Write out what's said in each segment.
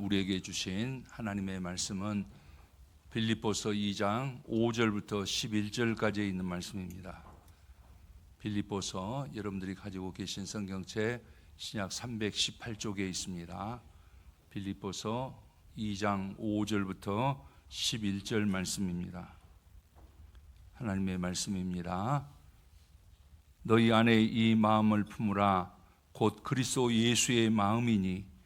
우리에게 주신 하나님의 말씀은 빌립보서 2장 5절부터 11절까지 있는 말씀입니다. 빌립보서 여러분들이 가지고 계신 성경책 신약 318쪽에 있습니다. 빌립보서 2장 5절부터 11절 말씀입니다. 하나님의 말씀입니다. 너희 안에 이 마음을 품으라. 곧 그리스도 예수의 마음이니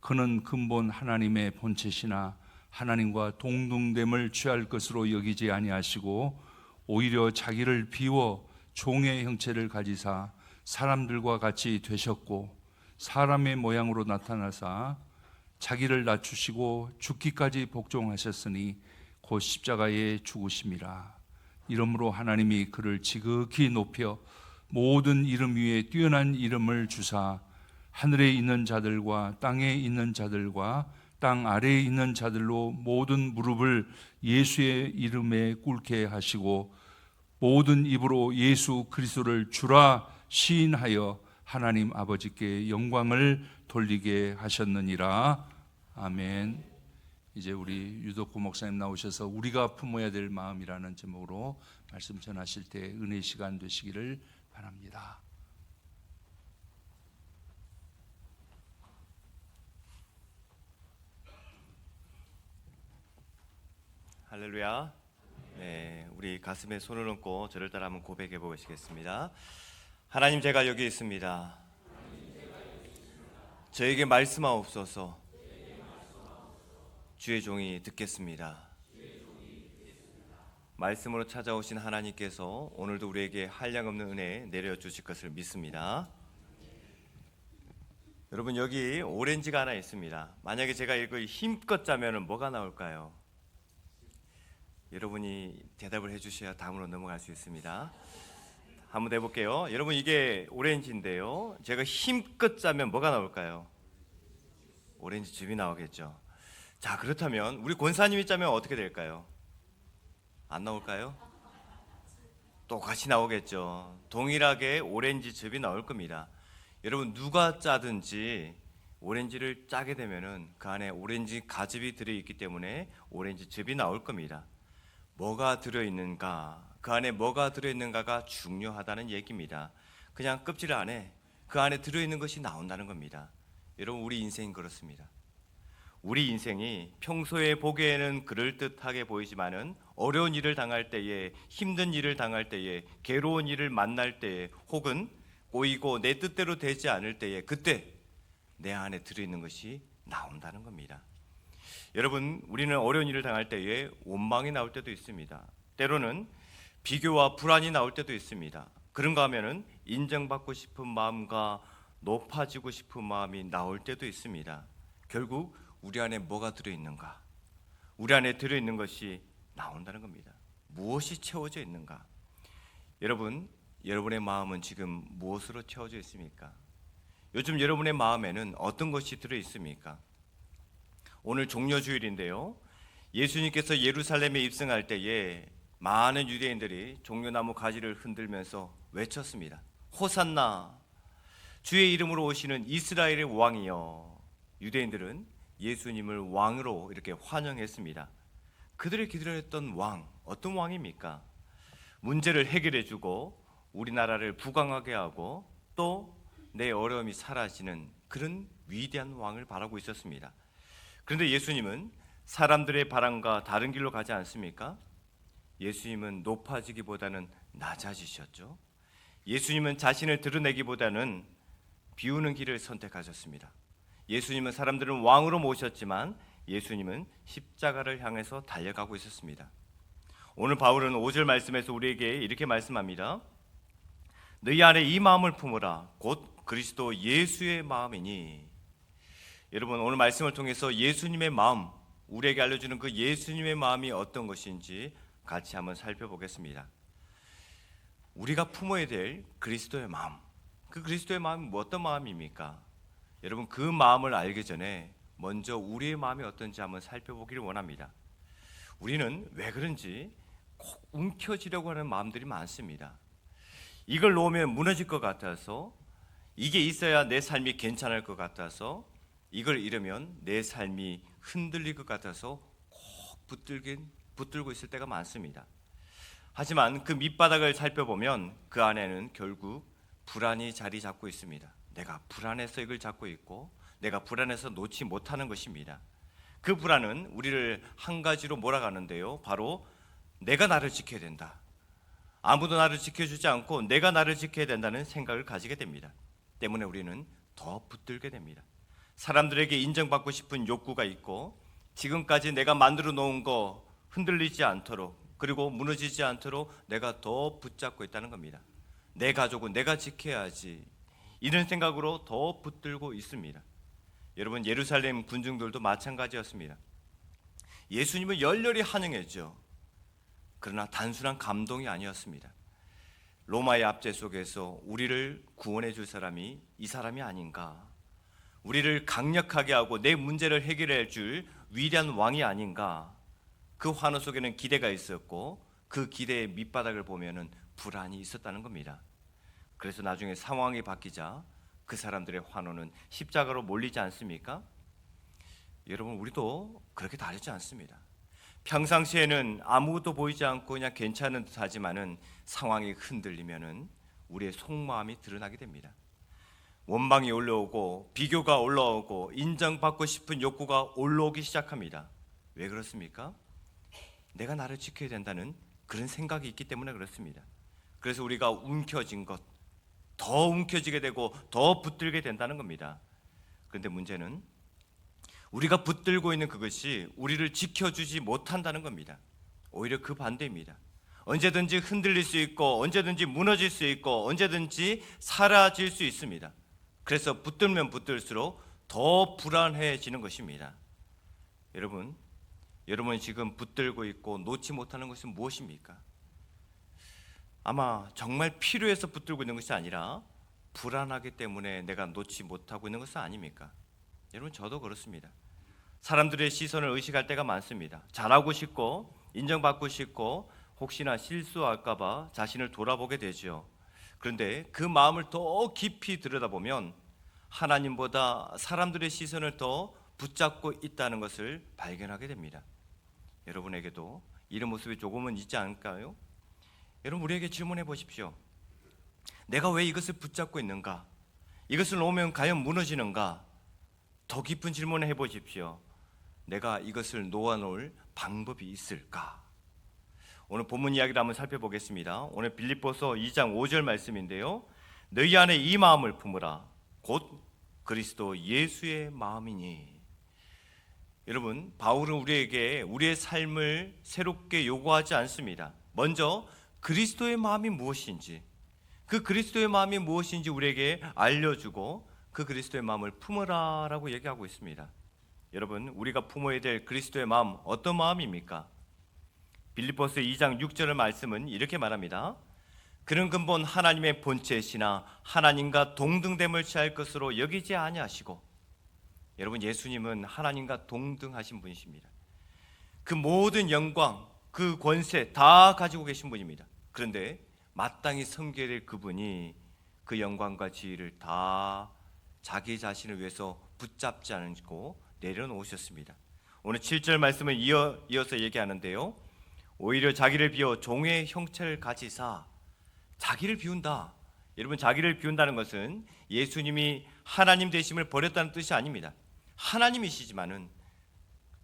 그는 근본 하나님의 본체시나 하나님과 동등됨을 취할 것으로 여기지 아니하시고 오히려 자기를 비워 종의 형체를 가지사 사람들과 같이 되셨고 사람의 모양으로 나타나사 자기를 낮추시고 죽기까지 복종하셨으니 곧 십자가에 죽으심이라. 이러므로 하나님이 그를 지극히 높여 모든 이름 위에 뛰어난 이름을 주사 하늘에 있는 자들과 땅에 있는 자들과 땅 아래에 있는 자들로 모든 무릎을 예수의 이름에 꿇게 하시고 모든 입으로 예수 그리스도를 주라 시인하여 하나님 아버지께 영광을 돌리게 하셨느니라. 아멘. 이제 우리 유덕구 목사님 나오셔서 우리가 품어야 될 마음이라는 제목으로 말씀 전하실 때 은혜 시간 되시기를 바랍니다. 할렐루야. 네, 우리 가슴에 손을 얹고 저를 따라 한번 고백해 보시겠습니다. 하나님, 제가 여기 있습니다. 저에게 말씀하옵소서. 주의 종이 듣겠습니다. 말씀으로 찾아오신 하나님께서 오늘도 우리에게 한량없는 은혜 내려주실 것을 믿습니다. 여러분, 여기 오렌지가 하나 있습니다. 만약에 제가 이걸 힘껏 짜면 뭐가 나올까요? 여러분이 대답을 해주셔야 다음으로 넘어갈 수 있습니다. 한번 해볼게요. 여러분, 이게 오렌지인데요, 제가 힘껏 짜면 뭐가 나올까요? 오렌지즙이 나오겠죠. 자, 그렇다면 우리 권사님이 짜면 어떻게 될까요? 안 나올까요? 똑같이 나오겠죠. 동일하게 오렌지즙이 나올 겁니다. 여러분, 누가 짜든지 오렌지를 짜게 되면은 그 안에 오렌지 가즙이 들어있기 때문에 오렌지즙이 나올 겁니다. 뭐가 들어있는가, 그 안에 뭐가 들어있는가가 중요하다는 얘기입니다. 그냥 껍질 안에 그 안에 들어있는 것이 나온다는 겁니다. 여러분, 우리 인생은 그렇습니다. 우리 인생이 평소에 보기에는 그럴듯하게 보이지만은 어려운 일을 당할 때에, 힘든 일을 당할 때에, 괴로운 일을 만날 때에, 혹은 꼬이고 내 뜻대로 되지 않을 때에, 그때 내 안에 들어있는 것이 나온다는 겁니다. 여러분, 우리는 어려운 일을 당할 때에 원망이 나올 때도 있습니다. 때로는 비교와 불안이 나올 때도 있습니다. 그런가 하면은 인정받고 싶은 마음과 높아지고 싶은 마음이 나올 때도 있습니다. 결국 우리 안에 뭐가 들어있는가, 우리 안에 들어있는 것이 나온다는 겁니다. 무엇이 채워져 있는가? 여러분, 여러분의 마음은 지금 무엇으로 채워져 있습니까? 요즘 여러분의 마음에는 어떤 것이 들어있습니까? 오늘 종려주일인데요, 예수님께서 예루살렘에 입성할 때에 많은 유대인들이 종려나무 가지를 흔들면서 외쳤습니다. 호산나, 주의 이름으로 오시는 이스라엘의 왕이여. 유대인들은 예수님을 왕으로 이렇게 환영했습니다. 그들이 기다렸던 왕, 어떤 왕입니까? 문제를 해결해 주고 우리나라를 부강하게 하고 또 내 어려움이 사라지는 그런 위대한 왕을 바라고 있었습니다. 그런데 예수님은 사람들의 바람과 다른 길로 가지 않습니까? 예수님은 높아지기보다는 낮아지셨죠. 예수님은 자신을 드러내기보다는 비우는 길을 선택하셨습니다. 예수님은 사람들은 왕으로 모셨지만 예수님은 십자가를 향해서 달려가고 있었습니다. 오늘 바울은 5절 말씀에서 우리에게 이렇게 말씀합니다. 너희 안에 이 마음을 품으라. 곧 그리스도 예수의 마음이니. 여러분, 오늘 말씀을 통해서 예수님의 마음, 우리에게 알려주는 그 예수님의 마음이 어떤 것인지 같이 한번 살펴보겠습니다. 우리가 품어야 될 그리스도의 마음, 그 그리스도의 마음은 어떤 마음입니까? 여러분, 그 마음을 알기 전에 먼저 우리의 마음이 어떤지 한번 살펴보기를 원합니다. 우리는 왜 그런지 꼭 움켜쥐려고 하는 마음들이 많습니다. 이걸 놓으면 무너질 것 같아서, 이게 있어야 내 삶이 괜찮을 것 같아서, 이걸 잃으면 내 삶이 흔들릴 것 같아서 꼭 붙들고 있을 때가 많습니다. 하지만 그 밑바닥을 살펴보면 그 안에는 결국 불안이 자리 잡고 있습니다. 내가 불안해서 이걸 잡고 있고 내가 불안해서 놓지 못하는 것입니다. 그 불안은 우리를 한 가지로 몰아가는데요, 바로 내가 나를 지켜야 된다, 아무도 나를 지켜주지 않고 내가 나를 지켜야 된다는 생각을 가지게 됩니다. 때문에 우리는 더 붙들게 됩니다. 사람들에게 인정받고 싶은 욕구가 있고 지금까지 내가 만들어 놓은 거 흔들리지 않도록, 그리고 무너지지 않도록 내가 더 붙잡고 있다는 겁니다. 내 가족은 내가 지켜야지, 이런 생각으로 더 붙들고 있습니다. 여러분, 예루살렘 군중들도 마찬가지였습니다. 예수님은 열렬히 환영했죠. 그러나 단순한 감동이 아니었습니다. 로마의 압제 속에서 우리를 구원해 줄 사람이 이 사람이 아닌가, 우리를 강력하게 하고 내 문제를 해결해 줄 위대한 왕이 아닌가, 그 환호 속에는 기대가 있었고 그 기대의 밑바닥을 보면은 불안이 있었다는 겁니다. 그래서 나중에 상황이 바뀌자 그 사람들의 환호는 십자가로 몰리지 않습니까? 여러분, 우리도 그렇게 다르지 않습니다. 평상시에는 아무것도 보이지 않고 그냥 괜찮은 듯 하지만은 상황이 흔들리면은 우리의 속마음이 드러나게 됩니다. 원망이 올라오고 비교가 올라오고 인정받고 싶은 욕구가 올라오기 시작합니다. 왜 그렇습니까? 내가 나를 지켜야 된다는 그런 생각이 있기 때문에 그렇습니다. 그래서 우리가 움켜쥔 것, 더 움켜쥐게 되고 더 붙들게 된다는 겁니다. 그런데 문제는 우리가 붙들고 있는 그것이 우리를 지켜주지 못한다는 겁니다. 오히려 그 반대입니다. 언제든지 흔들릴 수 있고 언제든지 무너질 수 있고 언제든지 사라질 수 있습니다. 그래서 붙들면 붙들수록 더 불안해지는 것입니다. 여러분 지금 붙들고 있고 놓지 못하는 것은 무엇입니까? 아마 정말 필요해서 붙들고 있는 것이 아니라 불안하기 때문에 내가 놓지 못하고 있는 것은 아닙니까? 여러분, 저도 그렇습니다. 사람들의 시선을 의식할 때가 많습니다. 잘하고 싶고 인정받고 싶고 혹시나 실수할까 봐 자신을 돌아보게 되죠. 그런데 그 마음을 더 깊이 들여다보면 하나님보다 사람들의 시선을 더 붙잡고 있다는 것을 발견하게 됩니다. 여러분에게도 이런 모습이 조금은 있지 않을까요? 여러분, 우리에게 질문해 보십시오. 내가 왜 이것을 붙잡고 있는가? 이것을 놓으면 과연 무너지는가? 더 깊은 질문을 해 보십시오. 내가 이것을 놓아놓을 방법이 있을까? 오늘 본문 이야기를 한번 살펴보겠습니다. 오늘 빌립보서 2장 5절 말씀인데요, 너희 안에 이 마음을 품으라, 곧 그리스도 예수의 마음이니. 여러분, 바울은 우리에게 우리의 삶을 새롭게 요구하지 않습니다. 먼저 그리스도의 마음이 무엇인지, 그 그리스도의 마음이 무엇인지 우리에게 알려주고 그 그리스도의 마음을 품으라 라고 얘기하고 있습니다. 여러분, 우리가 품어야 될 그리스도의 마음, 어떤 마음입니까? 빌립보서 2장 6절의 말씀은 이렇게 말합니다. 그는 근본 하나님의 본체시나 하나님과 동등됨을 취할 것으로 여기지 아니하시고. 여러분, 예수님은 하나님과 동등하신 분이십니다. 그 모든 영광, 그 권세 다 가지고 계신 분입니다. 그런데 마땅히 섬겨야 될 그분이 그 영광과 지위를 다 자기 자신을 위해서 붙잡지 않고 내려놓으셨습니다. 오늘 7절 말씀을 이어서 얘기하는데요, 오히려 자기를 비워 종의 형체를 가지사. 자기를 비운다. 여러분, 자기를 비운다는 것은 예수님이 하나님 되심을 버렸다는 뜻이 아닙니다. 하나님이시지만은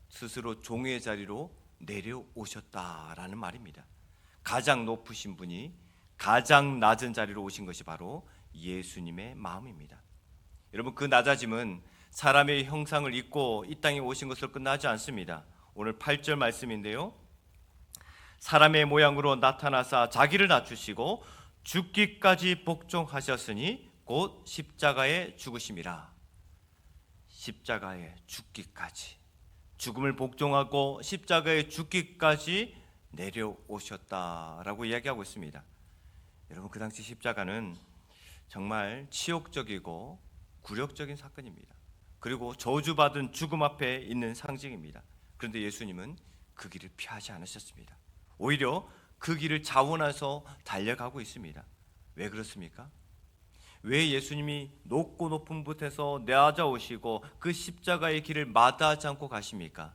스스로 종의 자리로 내려오셨다라는 말입니다. 가장 높으신 분이 가장 낮은 자리로 오신 것이 바로 예수님의 마음입니다. 여러분, 그 낮아짐은 사람의 형상을 입고 이 땅에 오신 것으로 끝나지 않습니다. 오늘 8절 말씀인데요, 사람의 모양으로 나타나사 자기를 낮추시고 죽기까지 복종하셨으니 곧 십자가에 죽으심이라. 십자가에 죽기까지, 죽음을 복종하고 십자가에 죽기까지 내려오셨다라고 이야기하고 있습니다. 여러분, 그 당시 십자가는 정말 치욕적이고 굴욕적인 사건입니다. 그리고 저주받은 죽음 앞에 있는 상징입니다. 그런데 예수님은 그 길을 피하지 않으셨습니다. 오히려 그 길을 자원해서 달려가고 있습니다. 왜 그렇습니까? 왜 예수님이 높고 높은 곳에서 내려오시고 그 십자가의 길을 마다하지 않고 가십니까?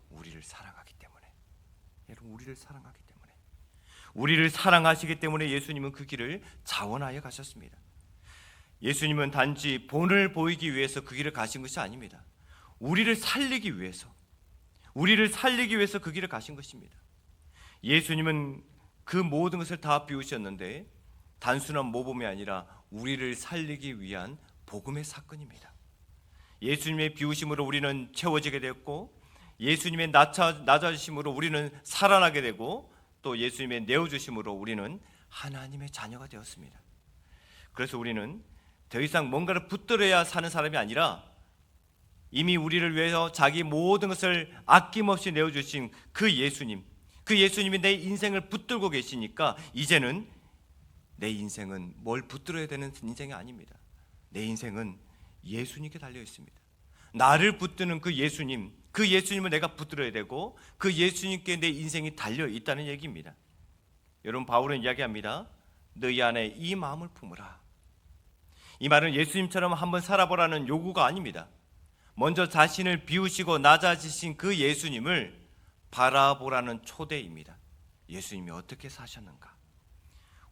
우리를 사랑하기 때문에. 여러분, 우리를 사랑하기 때문에. 우리를 사랑하시기 때문에 예수님은 그 길을 자원하여 가셨습니다. 예수님은 단지 본을 보이기 위해서 그 길을 가신 것이 아닙니다. 우리를 살리기 위해서 그 길을 가신 것입니다. 예수님은 그 모든 것을 다 비우셨는데 단순한 모범이 아니라 우리를 살리기 위한 복음의 사건입니다. 예수님의 비우심으로 우리는 채워지게 되었고, 예수님의 낮아지심으로 우리는 살아나게 되고, 또 예수님의 내어주심으로 우리는 하나님의 자녀가 되었습니다. 그래서 우리는 더 이상 뭔가를 붙들어야 사는 사람이 아니라 이미 우리를 위해서 자기 모든 것을 아낌없이 내어주신 그 예수님이 내 인생을 붙들고 계시니까 이제는 내 인생은 뭘 붙들어야 되는 인생이 아닙니다. 내 인생은 예수님께 달려 있습니다. 나를 붙드는 그 예수님을 내가 붙들어야 되고 그 예수님께 내 인생이 달려 있다는 얘기입니다. 여러분, 바울은 이야기합니다. 너희 안에 이 마음을 품으라. 이 말은 예수님처럼 한번 살아보라는 요구가 아닙니다. 먼저 자신을 비우시고 낮아지신 그 예수님을 바라보라는 초대입니다. 예수님이 어떻게 사셨는가?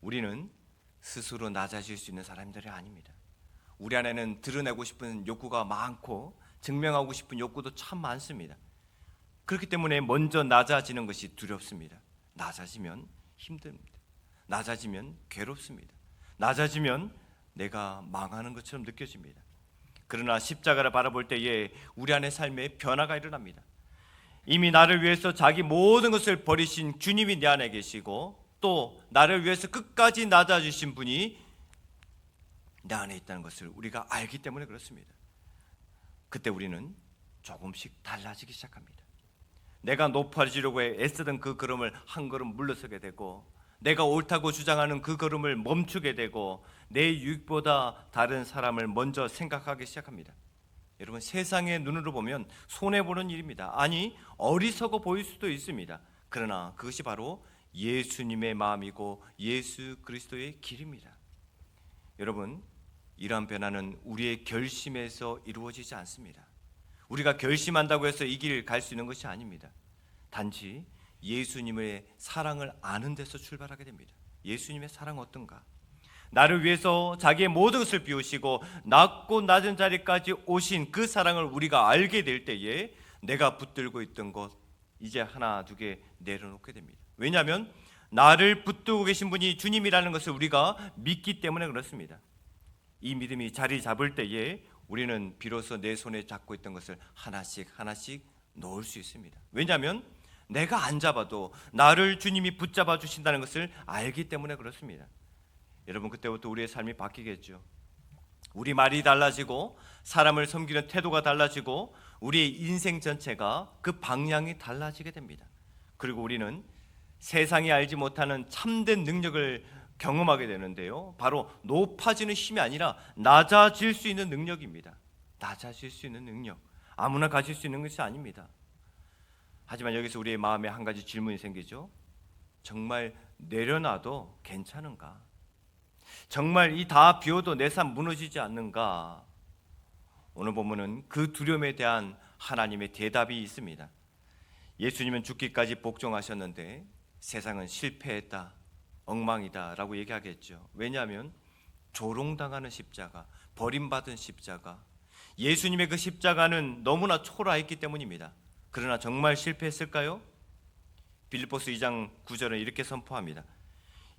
우리는 스스로 낮아질 수 있는 사람들이 아닙니다. 우리 안에는 드러내고 싶은 욕구가 많고 증명하고 싶은 욕구도 참 많습니다. 그렇기 때문에 먼저 낮아지는 것이 두렵습니다. 낮아지면 힘듭니다. 낮아지면 괴롭습니다. 낮아지면 내가 망하는 것처럼 느껴집니다. 그러나 십자가를 바라볼 때에 우리 안의 삶에 변화가 일어납니다. 이미 나를 위해서 자기 모든 것을 버리신 주님이 내 안에 계시고 또 나를 위해서 끝까지 낮아지신 분이 내 안에 있다는 것을 우리가 알기 때문에 그렇습니다. 그때 우리는 조금씩 달라지기 시작합니다. 내가 높아지려고 애쓰던 그 걸음을 한 걸음 물러서게 되고, 내가 옳다고 주장하는 그 걸음을 멈추게 되고, 내 유익보다 다른 사람을 먼저 생각하기 시작합니다. 여러분, 세상의 눈으로 보면 손해보는 일입니다. 아니, 어리석어 보일 수도 있습니다. 그러나 그것이 바로 예수님의 마음이고 예수 그리스도의 길입니다. 여러분, 이러한 변화는 우리의 결심에서 이루어지지 않습니다. 우리가 결심한다고 해서 이 길을 갈 수 있는 것이 아닙니다. 단지 예수님의 사랑을 아는 데서 출발하게 됩니다. 예수님의 사랑 어떤가? 나를 위해서 자기의 모든 것을 비우시고 낮고 낮은 자리까지 오신 그 사랑을 우리가 알게 될 때에 내가 붙들고 있던 것 이제 하나 두 개 내려놓게 됩니다. 왜냐하면 나를 붙들고 계신 분이 주님이라는 것을 우리가 믿기 때문에 그렇습니다. 이 믿음이 자리 잡을 때에 우리는 비로소 내 손에 잡고 있던 것을 하나씩 놓을 수 있습니다. 왜냐하면 내가 안 잡아도 나를 주님이 붙잡아 주신다는 것을 알기 때문에 그렇습니다. 여러분, 그때부터 우리의 삶이 바뀌겠죠. 우리 말이 달라지고 사람을 섬기는 태도가 달라지고 우리의 인생 전체가 그 방향이 달라지게 됩니다. 그리고 우리는 세상이 알지 못하는 참된 능력을 경험하게 되는데요, 바로 높아지는 힘이 아니라 낮아질 수 있는 능력입니다. 낮아질 수 있는 능력, 아무나 가질 수 있는 것이 아닙니다. 하지만 여기서 우리의 마음에 한 가지 질문이 생기죠. 정말 내려놔도 괜찮은가? 정말 이 다 비워도 내 삶 무너지지 않는가? 오늘 본문은 그 두려움에 대한 하나님의 대답이 있습니다. 예수님은 죽기까지 복종하셨는데 세상은 실패했다, 엉망이다 라고 얘기하겠죠. 왜냐하면 조롱당하는 십자가, 버림받은 십자가, 예수님의 그 십자가는 너무나 초라했기 때문입니다. 그러나 정말 실패했을까요? 빌립보서 2장 9절은 이렇게 선포합니다.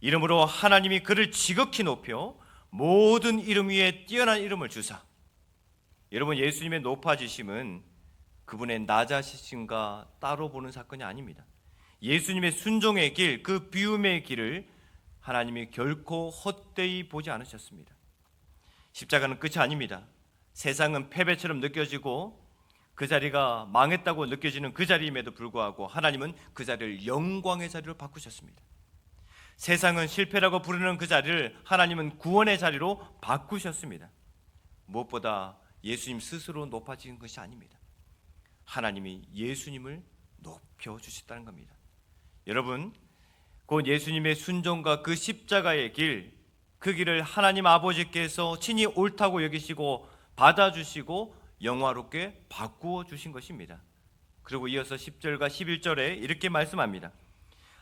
이름으로 하나님이 그를 지극히 높여 모든 이름 위에 뛰어난 이름을 주사. 여러분, 예수님의 높아지심은 그분의 낮아지심과 따로 보는 사건이 아닙니다. 예수님의 순종의 길, 그 비움의 길을 하나님이 결코 헛되이 보지 않으셨습니다. 십자가는 끝이 아닙니다. 세상은 패배처럼 느껴지고 그 자리가 망했다고 느껴지는 그 자리임에도 불구하고 하나님은 그 자리를 영광의 자리로 바꾸셨습니다. 세상은 실패라고 부르는 그 자리를 하나님은 구원의 자리로 바꾸셨습니다. 무엇보다 예수님 스스로 높아진 것이 아닙니다. 하나님이 예수님을 높여주셨다는 겁니다. 여러분, 곧 예수님의 순종과 그 십자가의 길, 그 길을 하나님 아버지께서 친히 옳다고 여기시고 받아주시고 영화롭게 바꾸어 주신 것입니다. 그리고 이어서 10절과 11절에 이렇게 말씀합니다.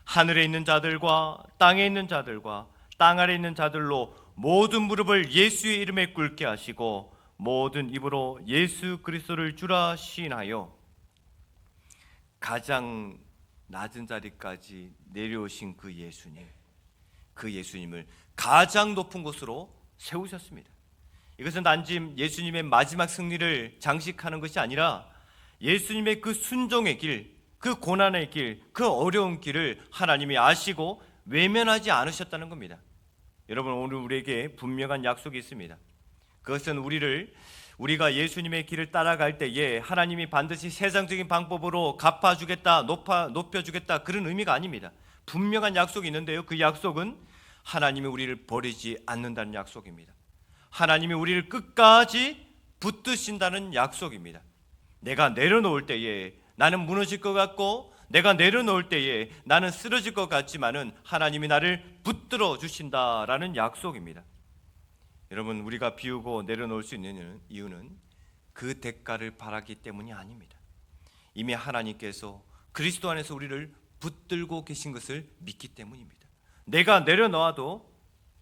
하늘에 있는 자들과 땅에 있는 자들과 땅 아래 있는 자들로 모든 무릎을 예수의 이름에 꿇게 하시고 모든 입으로 예수 그리스도를 주라 시인하여 가장 낮은 자리까지 내려오신 그 예수님을 가장 높은 곳으로 세우셨습니다. 이것은 단지 예수님의 마지막 승리를 장식하는 것이 아니라 예수님의 그 순종의 길, 그 고난의 길, 그 어려운 길을 하나님이 아시고 외면하지 않으셨다는 겁니다. 여러분, 오늘 우리에게 분명한 약속이 있습니다. 그것은 우리가 예수님의 길을 따라갈 때에 하나님이 반드시 세상적인 방법으로 갚아주겠다, 높여주겠다 그런 의미가 아닙니다. 분명한 약속이 있는데요, 그 약속은 하나님이 우리를 버리지 않는다는 약속입니다. 하나님이 우리를 끝까지 붙드신다는 약속입니다. 내가 내려놓을 때에 나는 무너질 것 같고, 내가 내려놓을 때에 나는 쓰러질 것 같지만은 하나님이 나를 붙들어 주신다라는 약속입니다. 여러분, 우리가 비우고 내려놓을 수 있는 이유는 그 대가를 바라기 때문이 아닙니다. 이미 하나님께서 그리스도 안에서 우리를 붙들고 계신 것을 믿기 때문입니다. 내가 내려놓아도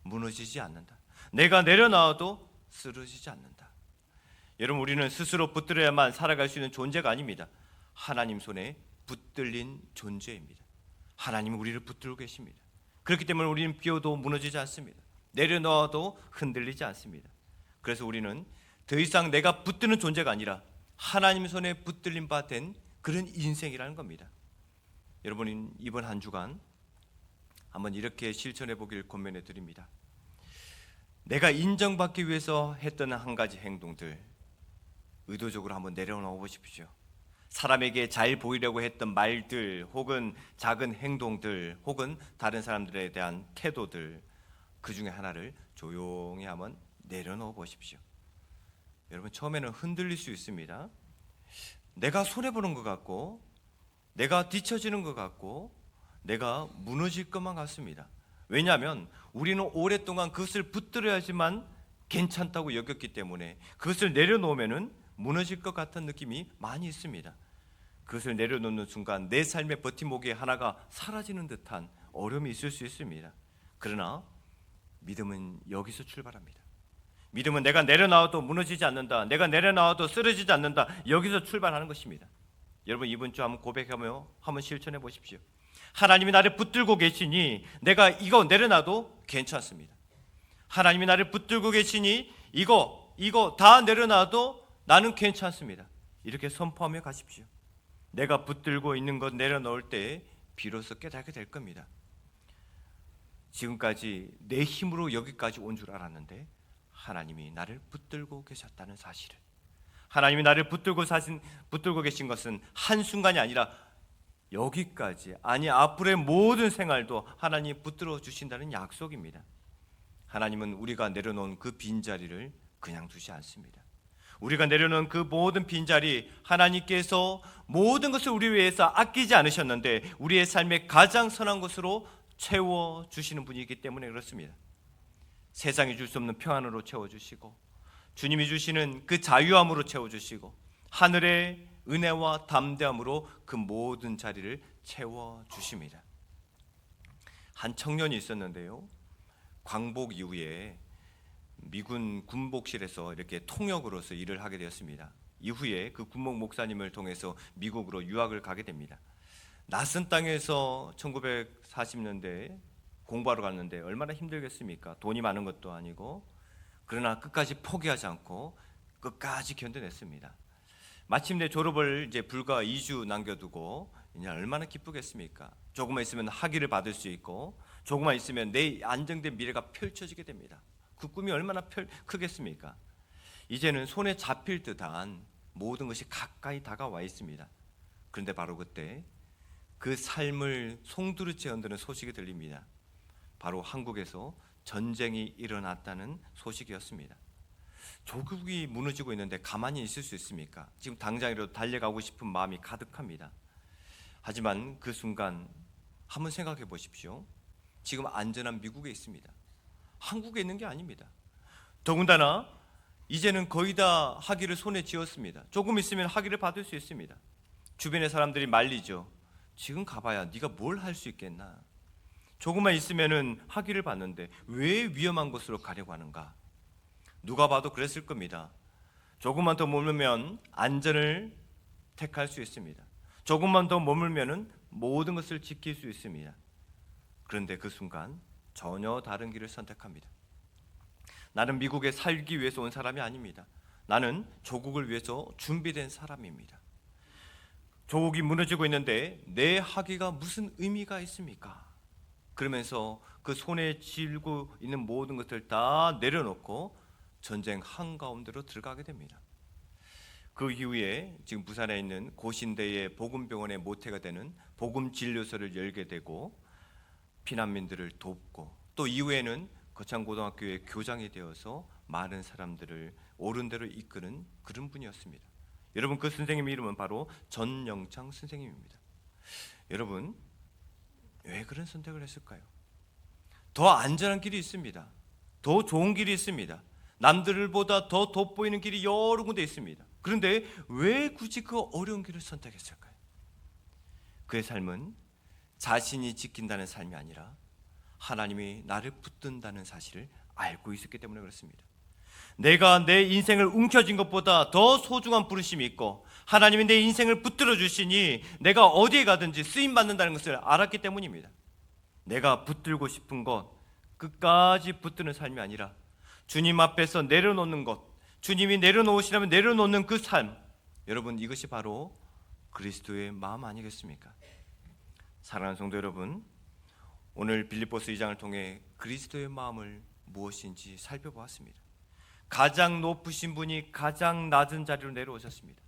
무너지지 않는다. 내가 내려놓아도 쓰러지지 않는다. 여러분, 우리는 스스로 붙들어야만 살아갈 수 있는 존재가 아닙니다. 하나님 손에 붙들린 존재입니다. 하나님은 우리를 붙들고 계십니다. 그렇기 때문에 우리는 비워도 무너지지 않습니다. 내려놓아도 흔들리지 않습니다. 그래서 우리는 더 이상 내가 붙드는 존재가 아니라 하나님 손에 붙들린 바 된 그런 인생이라는 겁니다. 여러분, 이번 한 주간 한번 이렇게 실천해 보길 권면해 드립니다. 내가 인정받기 위해서 했던 한 가지 행동들 의도적으로 한번 내려놓아 보십시오. 사람에게 잘 보이려고 했던 말들, 혹은 작은 행동들, 혹은 다른 사람들에 대한 태도들, 그 중에 하나를 조용히 한번 내려놓아 보십시오. 여러분, 처음에는 흔들릴 수 있습니다. 내가 손해보는 것 같고, 내가 뒤처지는 것 같고, 내가 무너질 것만 같습니다. 왜냐하면 우리는 오랫동안 그것을 붙들어야지만 괜찮다고 여겼기 때문에 그것을 내려놓으면 무너질 것 같은 느낌이 많이 있습니다. 그것을 내려놓는 순간 내 삶의 버팀목이 하나가 사라지는 듯한 어려움이 있을 수 있습니다. 그러나 믿음은 여기서 출발합니다. 믿음은 내가 내려놔도 무너지지 않는다, 내가 내려놔도 쓰러지지 않는다, 여기서 출발하는 것입니다. 여러분, 이번 주 한번 고백하며 한번 실천해 보십시오. 하나님이 나를 붙들고 계시니 내가 이거 내려놔도 괜찮습니다. 하나님이 나를 붙들고 계시니 이거 다 내려놔도 나는 괜찮습니다. 이렇게 선포하며 가십시오. 내가 붙들고 있는 것 내려놓을 때 비로소 깨닫게 될 겁니다. 지금까지 내 힘으로 여기까지 온 줄 알았는데 하나님이 나를 붙들고 계셨다는 사실을, 하나님이 나를 붙들고 계신 것은 한순간이 아니라 여기까지, 아니 앞으로의 모든 생활도 하나님이 붙들어 주신다는 약속입니다. 하나님은 우리가 내려놓은 그 빈자리를 그냥 두지 않습니다. 우리가 내려놓은 그 모든 빈자리, 하나님께서 모든 것을 우리 위해서 아끼지 않으셨는데 우리의 삶의 가장 선한 것으로 채워주시는 분이기 때문에 그렇습니다. 세상이 줄 수 없는 평안으로 채워주시고, 주님이 주시는 그 자유함으로 채워주시고, 하늘의 은혜와 담대함으로 그 모든 자리를 채워주십니다. 한 청년이 있었는데요, 광복 이후에 미군 군복실에서 이렇게 통역으로서 일을 하게 되었습니다. 이후에 그 군목 목사님을 통해서 미국으로 유학을 가게 됩니다. 낯선 땅에서 1940년대에 공부하러 갔는데 얼마나 힘들겠습니까? 돈이 많은 것도 아니고. 그러나 끝까지 포기하지 않고 끝까지 견뎌냈습니다. 마침내 졸업을 이제 불과 2주 남겨두고 이제 얼마나 기쁘겠습니까? 조금만 있으면 학위를 받을 수 있고, 조금만 있으면 내 안정된 미래가 펼쳐지게 됩니다. 그 꿈이 얼마나 크겠습니까? 이제는 손에 잡힐 듯한 모든 것이 가까이 다가와 있습니다. 그런데 바로 그때 그 삶을 송두리째 흔드는 소식이 들립니다. 바로 한국에서 전쟁이 일어났다는 소식이었습니다. 조국이 무너지고 있는데 가만히 있을 수 있습니까? 지금 당장이라도 달려가고 싶은 마음이 가득합니다. 하지만 그 순간 한번 생각해 보십시오. 지금 안전한 미국에 있습니다. 한국에 있는 게 아닙니다. 더군다나 이제는 거의 다 학위를 손에 쥐었습니다. 조금 있으면 학위를 받을 수 있습니다. 주변의 사람들이 말리죠. 지금 가봐야 네가 뭘 할 수 있겠나. 조금만 있으면은 학위를 받는데 왜 위험한 곳으로 가려고 하는가. 누가 봐도 그랬을 겁니다. 조금만 더 머물면 안전을 택할 수 있습니다. 조금만 더 머물면은 모든 것을 지킬 수 있습니다. 그런데 그 순간 전혀 다른 길을 선택합니다. 나는 미국에 살기 위해서 온 사람이 아닙니다. 나는 조국을 위해서 준비된 사람입니다. 조국이 무너지고 있는데 내 학위가 무슨 의미가 있습니까? 그러면서 그 손에 쥐고 있는 모든 것을 다 내려놓고 전쟁 한가운데로 들어가게 됩니다. 그 이후에 지금 부산에 있는 고신대의 복음병원의 모태가 되는 복음진료소를 열게 되고 피난민들을 돕고 또 이후에는 거창고등학교의 교장이 되어서 많은 사람들을 옳은 대로 이끄는 그런 분이었습니다. 여러분, 그 선생님 이름은 바로 전영창 선생님입니다. 여러분, 왜 그런 선택을 했을까요? 더 안전한 길이 있습니다. 더 좋은 길이 있습니다. 남들보다 더 돋보이는 길이 여러 군데 있습니다. 그런데 왜 굳이 그 어려운 길을 선택했을까요? 그의 삶은 자신이 지킨다는 삶이 아니라 하나님이 나를 붙든다는 사실을 알고 있었기 때문에 그렇습니다. 내가 내 인생을 움켜쥔 것보다 더 소중한 부르심이 있고 하나님이 내 인생을 붙들어 주시니 내가 어디에 가든지 쓰임받는다는 것을 알았기 때문입니다. 내가 붙들고 싶은 것, 끝까지 붙드는 삶이 아니라 주님 앞에서 내려놓는 것, 주님이 내려놓으시라면 내려놓는 그 삶, 여러분, 이것이 바로 그리스도의 마음 아니겠습니까? 사랑하는 성도 여러분, 오늘 빌립보서 2장을 통해 그리스도의 마음을 무엇인지 살펴보았습니다. 가장 높으신 분이 가장 낮은 자리로 내려오셨습니다.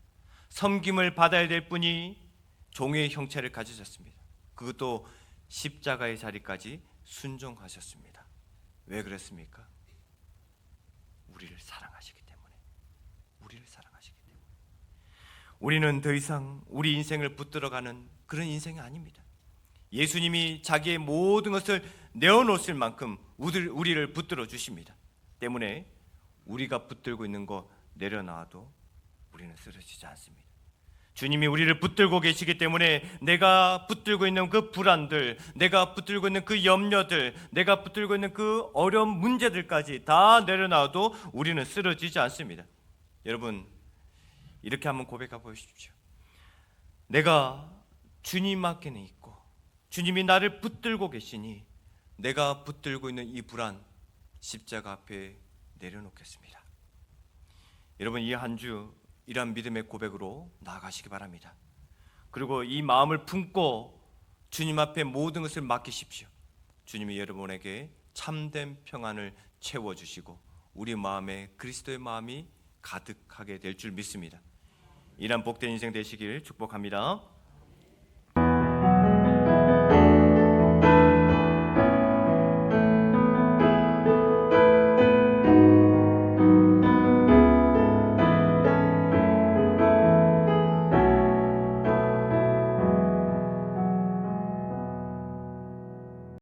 섬김을 받아야 될 분이 종의 형체를 가지셨습니다. 그것도 십자가의 자리까지 순종하셨습니다. 왜 그랬습니까? 우리를 사랑하시기 때문에. 우리를 사랑하시기 때문에. 우리는 더 이상 우리 인생을 붙들어가는 그런 인생이 아닙니다. 예수님이 자기의 모든 것을 내어놓으실 만큼 우리를 붙들어 주십니다. 때문에 우리가 붙들고 있는 거 내려놔도 우리는 쓰러지지 않습니다. 주님이 우리를 붙들고 계시기 때문에 내가 붙들고 있는 그 불안들, 내가 붙들고 있는 그 염려들, 내가 붙들고 있는 그 어려운 문제들까지 다 내려놔도 우리는 쓰러지지 않습니다. 여러분, 이렇게 한번 고백해 보십시오. 내가 주님 앞에는 있고 주님이 나를 붙들고 계시니 내가 붙들고 있는 이 불안 십자가 앞에 내려놓겠습니다. 여러분, 이 한 주 이러한 믿음의 고백으로 나아가시기 바랍니다. 그리고 이 마음을 품고 주님 앞에 모든 것을 맡기십시오. 주님이 여러분에게 참된 평안을 채워주시고 우리 마음에 그리스도의 마음이 가득하게 될 줄 믿습니다. 이러한 복된 인생 되시길 축복합니다.